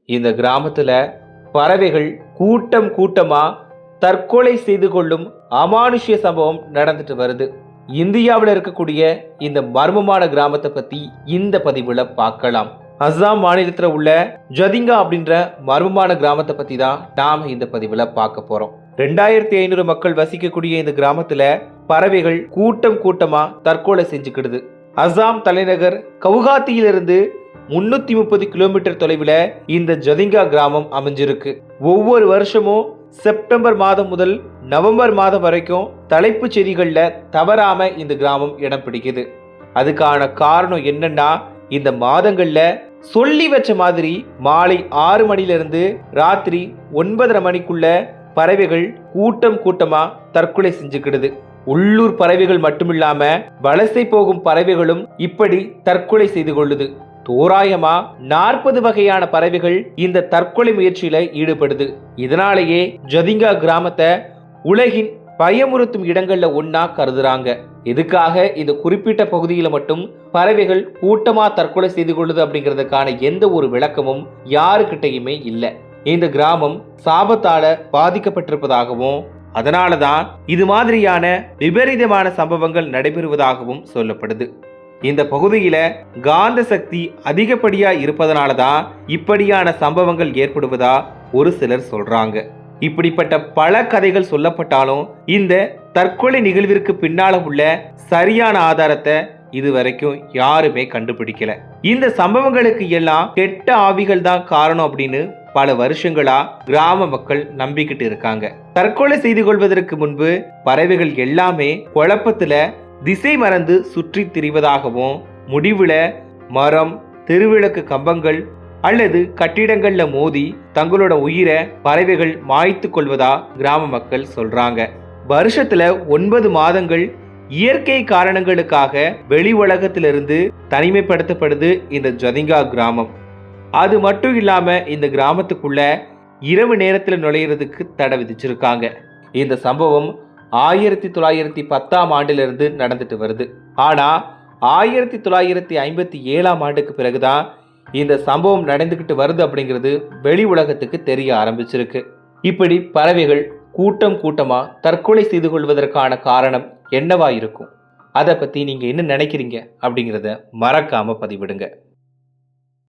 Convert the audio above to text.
இந்த கிராமத்துல பறவைகள் கூட்டம் கூட்டமா தற்கொலை செய்து கொள்ளும் அமானுஷ்ய சம்பவம் நடந்துட்டு வருது. இந்தியாவில் இருக்கக்கூடிய இந்த மர்மமான கிராமத்தை பத்தி இந்த பதிவுல பார்க்கலாம். அஸ்ஸாம் மாநிலத்தில் உள்ள ஜதிங்கா அப்படின்ற மர்மமான கிராமத்தை பத்தி தான் நாம இந்த பதிவுல பார்க்க போறோம். 2500 மக்கள் வசிக்கக்கூடிய இந்த கிராமத்துல பறவைகள் கூட்டம் கூட்டமா தற்கொலை செஞ்சுக்கிடுது. அஸ்ஸாம் தலைநகர் கவுகாத்தியிலிருந்து 330 கிலோமீட்டர் தொலைவில் இந்த ஜதிங்கா கிராமம் அமைஞ்சிருக்கு. ஒவ்வொரு வருஷமும் செப்டம்பர் மாதம் முதல் நவம்பர் மாதம் வரைக்கும் தலைப்புச் செய்திகள்ல தவறாம இந்த கிராமம் இடம் பிடிக்குது. அதுக்கான காரணம் என்னன்னா, இந்த மாதங்கள்ல சொல்லி வச்ச மாதிரி மாலை 6 மணிலிருந்து ராத்திரி 9:30 மணிக்குள்ள பறவைகள் கூட்டம் கூட்டமா தற்கொலை செஞ்சுக்கிடுது. உள்ளூர் பறவைகள் மட்டுமில்லாம வலசை போகும் பறவைகளும் இப்படி தற்கொலை செய்து கொள்ளுது. தோராயமா 40 வகையான பறவைகள் இந்த தற்கொலை முயற்சியில ஈடுபடுது. இதனாலேயே ஜதிங்கா கிராமத்தை உலகின் பயமுறுத்தும் இடங்கள்ல ஒன்னா கருதுறாங்க. இதுக்காக இந்த குறிப்பிட்ட பகுதியில மட்டும் பறவைகள் கூட்டமா தற்கொலை செய்து கொள்ளுது அப்படிங்கிறதுக்கான எந்த ஒரு விளக்கமும் யாருக்கிட்டையுமே இல்லை. இந்த கிராமம் சாபத்தால பாதிக்கப்பட்டிருப்பதாகவும் அதனாலதான் இது மாதிரியான விபரீதமான சம்பவங்கள் நடைபெறுவதாகவும் சொல்லப்படுது. இந்த பகுதியில காந்த சக்தி அதிகப்படியா இருப்பதனாலதான் இப்படியான சம்பவங்கள் ஏற்படுவதா ஒரு சிலர் சொல்றாங்க. இப்படிப்பட்ட பல கதைகள் சொல்லப்பட்டாலும் இந்த தற்கொலை நிகழ்விற்கு பின்னால உள்ள சரியான ஆதாரத்தை இதுவரைக்கும் யாருமே கண்டுபிடிக்கல. இந்த சம்பவங்களுக்கு எல்லாம் கெட்ட ஆவிகள் தான் காரணம் அப்படின்னு பல வருஷங்களா கிராம மக்கள் நம்பிக்கிட்டு இருக்காங்க. தற்கொலை செய்து கொள்வதற்கு முன்பு பறவைகள் எல்லாமே குழப்பத்துல திசை மறந்து சுற்றி திரிவதாகவும், முடிவுல மரம், தெருவிளக்கு கம்பங்கள் அல்லது கட்டிடங்கள்ல மோதி தங்களோட உயிரை பறவைகள் மாய்த்து கொள்வதா கிராம மக்கள் சொல்றாங்க. வருஷத்துல 9 மாதங்கள் இயற்கை காரணங்களுக்காக வெளி உலகத்திலிருந்து தனிமைப்படுத்தப்படுது இந்த ஜதிங்கா கிராமம். அது மட்டும் இல்லாம இந்த கிராமத்துக்குள்ள இரவு நேரத்தில் நுழையிறதுக்கு தடை விதிச்சிருக்காங்க. இந்த சம்பவம் 1910ஆம் ஆண்டிலிருந்து நடந்துட்டு வருது. ஆனா 1957ஆம் ஆண்டுக்கு பிறகுதான் இந்த சம்பவம் நடந்துகிட்டு வருது அப்படிங்கிறது வெளி உலகத்துக்கு தெரிய ஆரம்பிச்சிருக்கு. இப்படி பறவைகள் கூட்டம் கூட்டமா தற்கொலை செய்து கொள்வதற்கான காரணம் என்னவா இருக்கும்? அதை பத்தி நீங்க என்ன நினைக்கிறீங்க அப்படிங்கிறத மறக்காம பதிவிடுங்க.